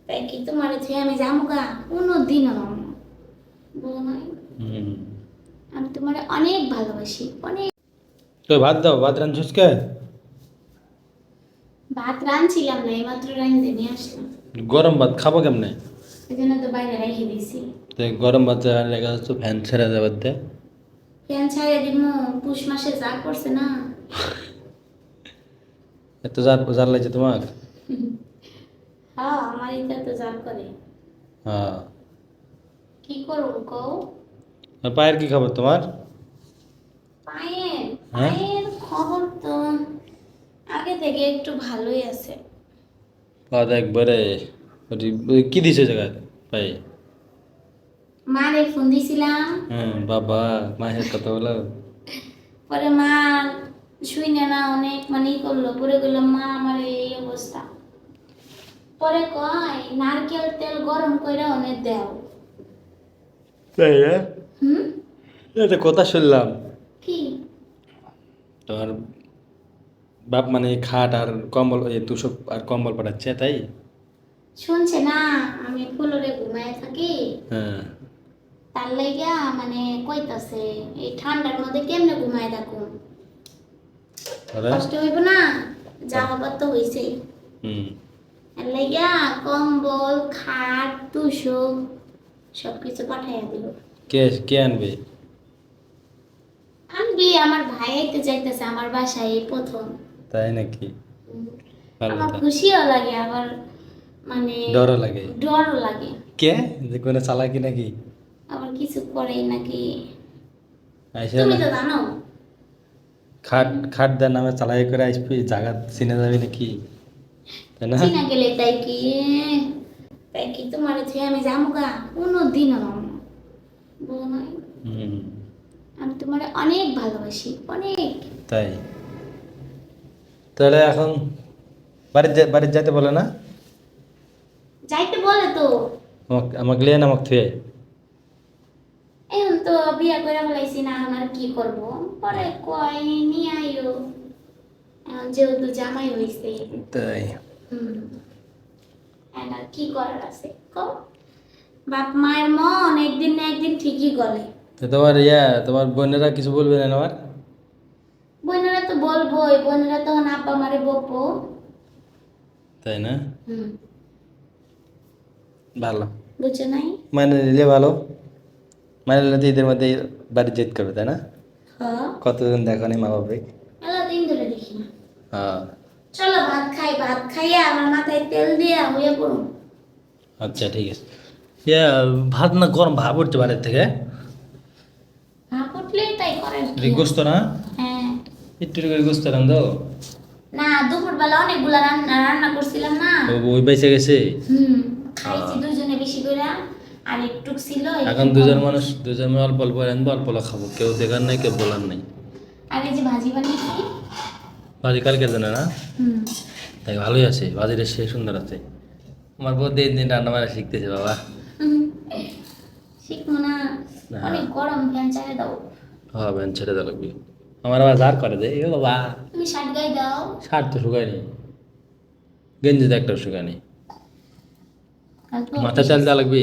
তাই কি তোমার ছুঁয়ে আমি যাবো গা কোনো দিন আমার না বলো নাই আমি তোমার অনেক ভালোবাসি অনেক। তো ভাত দাও, ভাত রাঁধছিস কে? ভাত রাঁধছিলাম না এইমাত্র রাঁধতে নিয়ে আসলাম। গরম ভাত খাবো কেমনে? এই জন্য তো বাইরে রেখে দিয়েছি। তো গরম ভাত রেখে যাচ্ছ, ফ্যান ছেড়ে দেবার দে। ফ্যান ছাড়িয়ে দিব পুষ মাসে যা করছে না। এত জার জার লাগছে তোমার? হ্যাঁ আমার এটা তো যা করে হ্যাঁ। কি করবো কও। আর পায়ের কি খবর তোমার? পায়ের হ্যাঁ? পায়ের খবর তো আগে থেকে একটু ভালোই আছে। পা একবারে ওই কি দিছে জায়গায় পায়ে? মারে ফোন দিছিলাম হ্যাঁ বাবা, মায়ের কথা বলো। পরে মা শুই না অনেক মানে ই করলো পরে গেলাম মা আমার এই অবস্থা। পরে কয় নারকেল তেল গরম কইরা অনেক দেও। তাই না? হুম একটা কথা শুনলাম, কি তোমার বাপ মানে খাট আর কম্বল, এই তুষক আর কম্বল পাঠাচ্ছে, তাই? শুনছে না আমি ফুলরে ঘুমায় থাকি হ্যাঁ। তার লাইগা মানে কইতাছে এই ঠান্ডার মধ্যে কেমনে ঘুমায় থাকুন আরে কষ্ট হইব না যা হবার তো হইছেই। হুম। এর লাইগা কম্বল খাট তুষক সবকিছু পাঠাইয়া দিল। কে কে আনবে? আনবি আমার ভাই আইতে চাইতেছে আমার বাসায় এই প্রথম। তাই নাকি? ভালো আমার কথা। খুশিও লাগে আবার মানে ডরও লাগে। ডরও লাগে কে যে কোনো চালাকি নাকি? আবার কিছু করে নাকি আইসা তুমি না, তো জানো। খাট খাট দেওয়ার নামে চালাই করে আসবি, জায়গা চিনে যাবি নাকি? তাই না? চিনা গেলে তাই কি তোমার ছুঁয়ে আমি যাবো গা কোনো দিন আমার না বলো নাই হুম। আমি তোমার অনেক ভালোবাসি অনেক। তাই? তাহলে এখন বাড়িতে যাইতে বলে না? যাইতে বলে তো আমাকে লিয়ে না, আমাকে থুয়ে। এখন তো বিয়া করে ফেলাইছি না এখন আর কি করব। পরে কয় নিয়ে আইও এখন যেহেতু জামাই হয়েছে। তাই? হুম এখন আর কি করার আছে কও। বাপ মায়ের মন একদিন না একদিন ঠিকই গলে। তো তোমার বোনেরা কিছু বলবে না আমার? বোনেরা তো বলবোই বোনেরা তখন আব্বা মারে বকবো। তাই না? হুম ভালো। বুঝছো নাই। মানে নিলে ভালো, মানে নিলে তো ঈদের মধ্যে বাড়ি যেতে করবে, তাই না? হ্যাঁ কতদিন দেখো নি মা বাবাকে। মেলা দিন ধরে দেখি না। হ্যাঁ। চলো ভাত খাই ভাত খাইয়া আমার মাথায় তেল দিয়া হয়ে পড়ুন। আচ্ছা ঠিক আছে। ইয়া, ভাত না গরম ভাব উঠছে বাড়ির থেকে। ভাত উঠলেই তাই করেন কি গোস্ত না, হ্যাঁ। একটু করে গোস্ত রান্ধো। না দুপুরবেলা অনেকগুলা রান্না রান্না করছিলাম না। ওই বেঁচে গেছে। হুম খাইছি দুজনে বেশি করে আর একটু ছিল এখন দুজন মানুষ, অল্প অল্প রান্ধবো, অল্প অল্প খাবো, কেউ দেখার নাই কেউ বলার নাই। আর এই যে ভাজি বানিয়েছি। ভাজি কালকে জানে না? হুম তাই ভালোই আছে, ভাজিটা সে সুন্দর আছে। আমার বউ দিন দিন রান্না বান্না শিখতেছে বাবা। হুম, শিখবো না হ্যাঁ। অনেক গরম ফ্যান চালিয়ে দাও। হ্যাঁ ব্যান ছেড়ে দেওয়া লাগবে। আমার আবার জার করে দে, এ বাবা। তুমি শার্ট গায়ে দাও। শার্ট তো শুকায়নি, গেঞ্জি তো একটাও শুকায়নি। কালকে মাথা অফিস চাল আছে। দেওয়া লাগবে।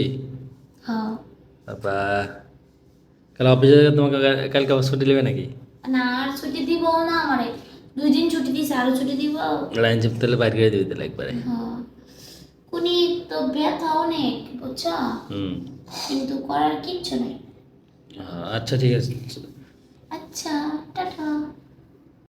হ্যাঁ বাবা, কাল অফিসে তোমাকে কালকে আবার ছুটি নেবে নাকি? না আর ছুটি দিব না আমারে 2 দিন ছুটি দিছে আরো ছুটি দিব। লাইন চেপ তাহলে বাইরে করে দিবি তাহলে একবারে। হ্যাঁ কুনি তো ব্যথা অনেক বুঝছো হুম। কিন্তু করার কিচ্ছু নাই। আচ্ছা ঠিক আছে। আচ্ছা